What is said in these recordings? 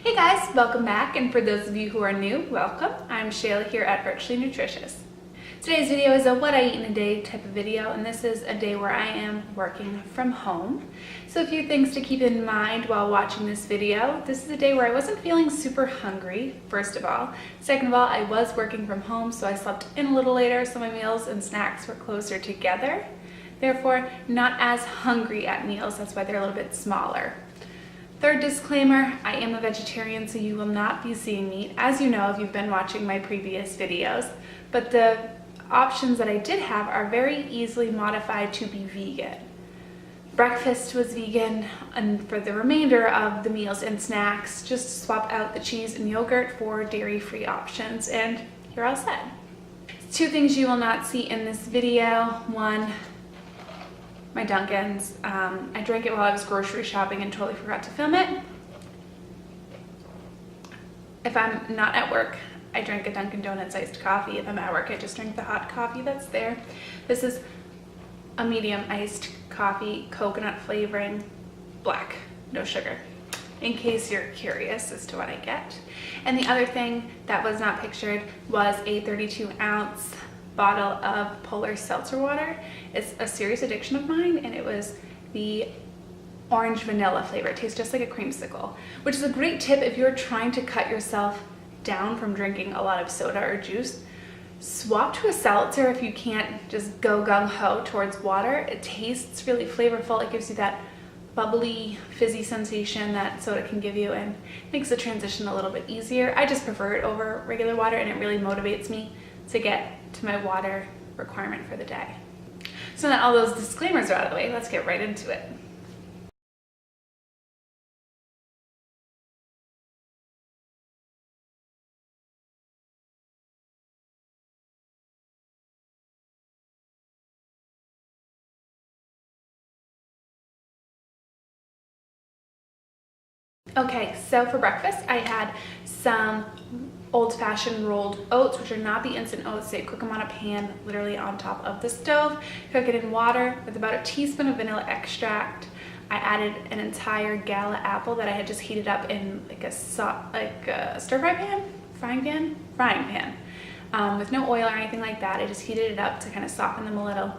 Hey guys, welcome back, and for those of you who are new, welcome. I'm Shayla here at Virtually Nutritious. Today's video is a what I eat in a day type of video, and this is a day where I am working from home. So a few things to keep in mind while watching this video. This is a day where I wasn't feeling super hungry, first of all. Second of all, I was working from home, so I slept in a little later, so my meals and snacks were closer together. Therefore, not as hungry at meals, that's why they're a little bit smaller. Third disclaimer, I am a vegetarian, so you will not be seeing meat, as you know if you've been watching my previous videos. But the options that I did have are very easily modified to be vegan. Breakfast was vegan, and for the remainder of the meals and snacks, just swap out the cheese and yogurt for dairy-free options, and you're all set. Two things you will not see in this video. One, my Dunkin's. I drank it while I was grocery shopping and totally forgot to film it. If I'm not at work, I drink a Dunkin' Donuts iced coffee. If I'm at work, I just drink the hot coffee that's there. This is a medium iced coffee, coconut flavoring, black, no sugar, in case you're curious as to what I get. And the other thing that was not pictured was a 32-ounce bottle of Polar seltzer water. It's a serious addiction of mine, and it was the orange vanilla flavor. It tastes just like a creamsicle, which is a great tip if you're trying to cut yourself down from drinking a lot of soda or juice. Swap to a seltzer if you can't just go gung-ho towards water. It tastes really flavorful. It gives you that bubbly, fizzy sensation that soda can give you, and makes the transition a little bit easier. I just prefer it over regular water, and it really motivates me to get to my water requirement for the day. So now that all those disclaimers are out of the way, let's get right into it. Okay, so for breakfast, I had some old-fashioned rolled oats, which are not the instant oats. They cook them on a pan, literally on top of the stove. Cook it in water with about a teaspoon of vanilla extract. I added an entire gala apple that I had just heated up in like a stir-fry pan, frying pan, with no oil or anything like that. I just heated it up to kind of soften them a little.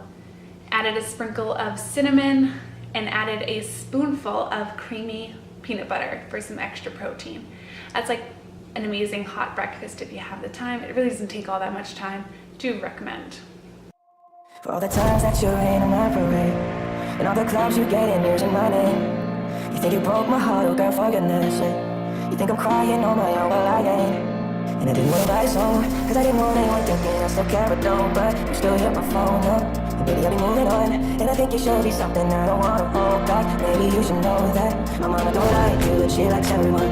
Added a sprinkle of cinnamon and added a spoonful of creamy peanut butter for some extra protein. That's like an amazing hot breakfast if you have the time. It really doesn't take all that much time. Do recommend. For all the times that you rain on my parade, and all the clubs you get in using my name. You think you broke my heart, oh girl, for goodness sake. You think I'm crying on my own, well I ain't. And I didn't want to write a song, cause I didn't want anyone thinking I still care, but don't. But you still hit my phone up, and baby I'll be moving on. And I think you should be something I don't wanna hold back. Maybe you should know that my mama don't like you, and she likes everyone.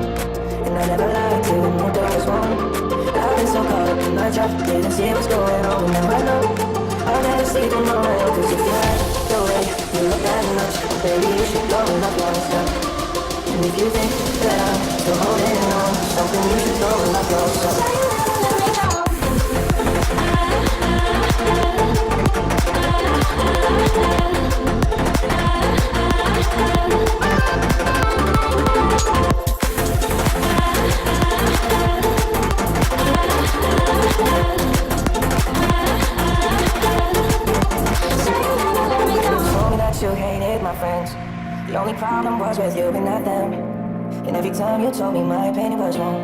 And I never lied to you, and no door was wrong. I've been so caught up in my job, didn't see what's going on, and now I know I'll never sleep on my own. Cause if you like the way you look that much, baby you should go and love yourself. And if you think that I'm still holding on to something, you should go and love yourself. You hated my friends. The only problem was with you and not them. And every time you told me my opinion was wrong,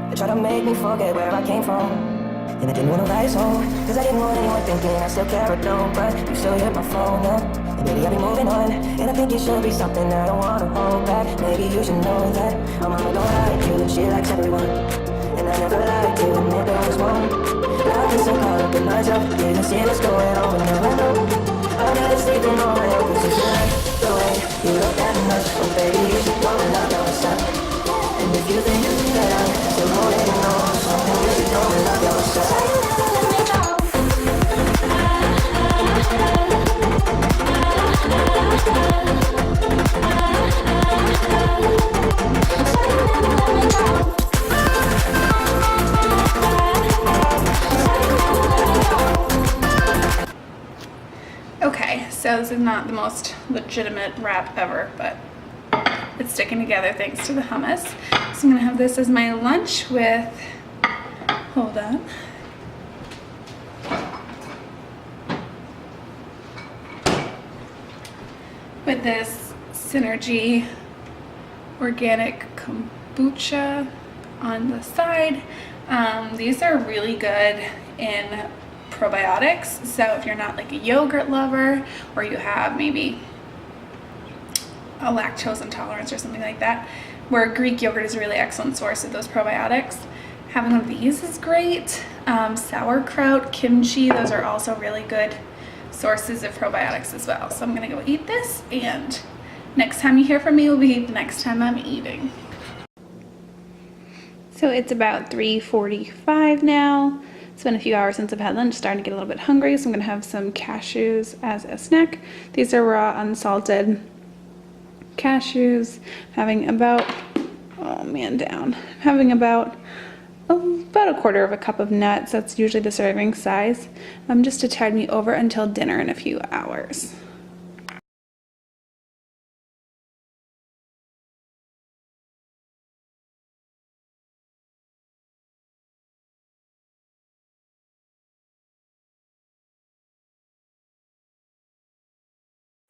you tried to make me forget where I came from. And I didn't want to write a song, cause I didn't want anyone thinking I still care, but don't. But you still hit my phone up, and maybe I'll be moving on. And I think you should be something I don't want to hold back. Maybe you should know that my mama don't like you, and she likes everyone. And I never liked you, and maybe I was wrong. I've been so caught up in myself, didn't see what's going on, and now I know I'll never sleep in my own. Cause if you like the way you look that much, well baby you should go and love yourself. And if you think that I'm still holding on to something, you should go and love yourself. Okay, so this is not the most legitimate wrap ever, but It's sticking together thanks to the hummus. So I'm gonna have this as my lunch with, hold on. With this Synergy organic kombucha on the side. These are really good in probiotics. So if you're not like a yogurt lover, or you have maybe a lactose intolerance or something like that, where Greek yogurt is a really excellent source of those probiotics, having one of these is great. Sauerkraut, kimchi, those are also really good sources of probiotics as well. So I'm gonna go eat this, and next time you hear from me will be the next time I'm eating. So it's about 3:45 now. It's been a few hours since I've had lunch, starting to get a little bit hungry, so I'm gonna have some cashews as a snack. These are raw, unsalted cashews. Having about, oh man, down. Having about a quarter of a cup of nuts. That's usually the serving size, just to tide me over until dinner in a few hours.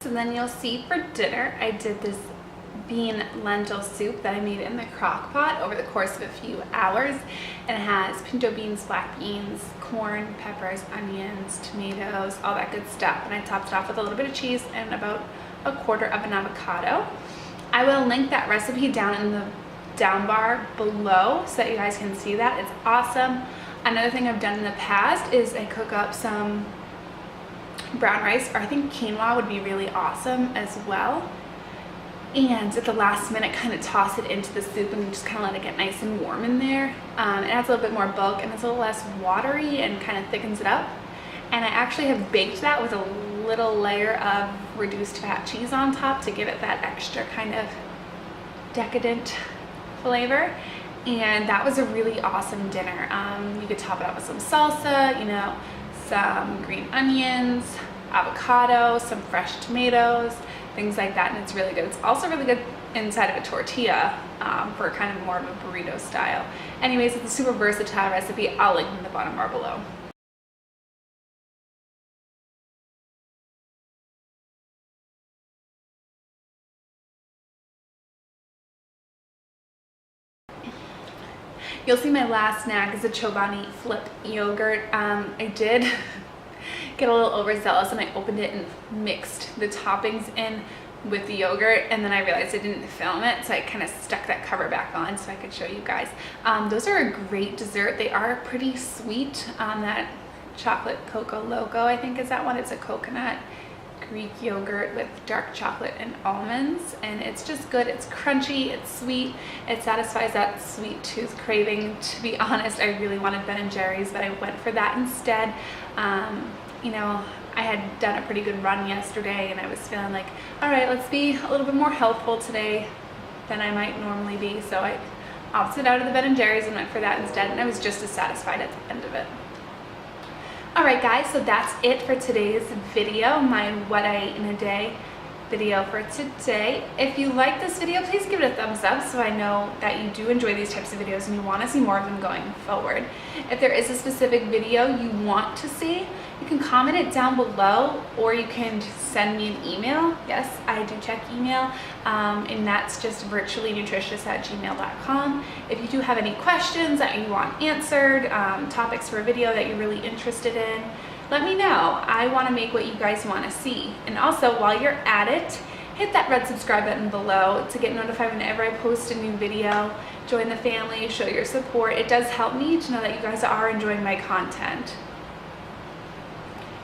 So then you'll see for dinner, I did this bean lentil soup that I made in the crock pot over the course of a few hours. And it has pinto beans, black beans, corn, peppers, onions, tomatoes, all that good stuff. And I topped it off with a little bit of cheese and about a quarter of an avocado. I will link that recipe down in the down bar below so that you guys can see that. It's awesome. Another thing I've done in the past is I cook up some brown rice, or I think quinoa would be really awesome as well. And at the last minute, kind of toss it into the soup and just kind of let it get nice and warm in there. It adds a little bit more bulk, and it's a little less watery and kind of thickens it up. And I actually have baked that with a little layer of reduced fat cheese on top to give it that extra kind of decadent flavor. And that was a really awesome dinner. You could top it up with some salsa, you know, some green onions, avocado, some fresh tomatoes, things like that, and it's really good. It's also really good inside of a tortilla for kind of more of a burrito style. Anyways, it's a super versatile recipe. I'll link in the bottom bar below. You'll see my last snack is a Chobani Flip yogurt. I did get a little overzealous and I opened it and mixed the toppings in with the yogurt, and then I realized I didn't film it, so I kind of stuck that cover back on so I could show you guys. Those are a great dessert. They are pretty sweet. That chocolate cocoa loco, I think is that one. It's a coconut Greek yogurt with dark chocolate and almonds, and it's just good. It's crunchy, it's sweet, it satisfies that sweet tooth craving. To be honest, I really wanted Ben & Jerry's, but I went for that instead. You know, I had done a pretty good run yesterday, and I was feeling like, all right, let's be a little bit more healthful today than I might normally be, so I opted out of the Ben & Jerry's and went for that instead, and I was just as satisfied at the end of it. Alright guys, so that's it for today's video, my what I ate in a day video for today. If you like this video, please give it a thumbs up so I know that you do enjoy these types of videos and you want to see more of them going forward. If there is a specific video you want to see, you can comment it down below, or you can send me an email. Yes, I do check email, and that's just virtuallynutritious@gmail.com. If you do have any questions that you want answered, topics for a video that you're really interested in, let me know. I want to make what you guys want to see. And also, while you're at it, hit that red subscribe button below to get notified whenever I post a new video. Join the family, show your support. It does help me to know that you guys are enjoying my content.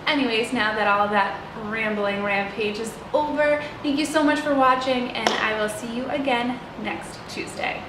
Anyways, now that all of that rambling rampage is over, thank you so much for watching, and I will see you again next Tuesday.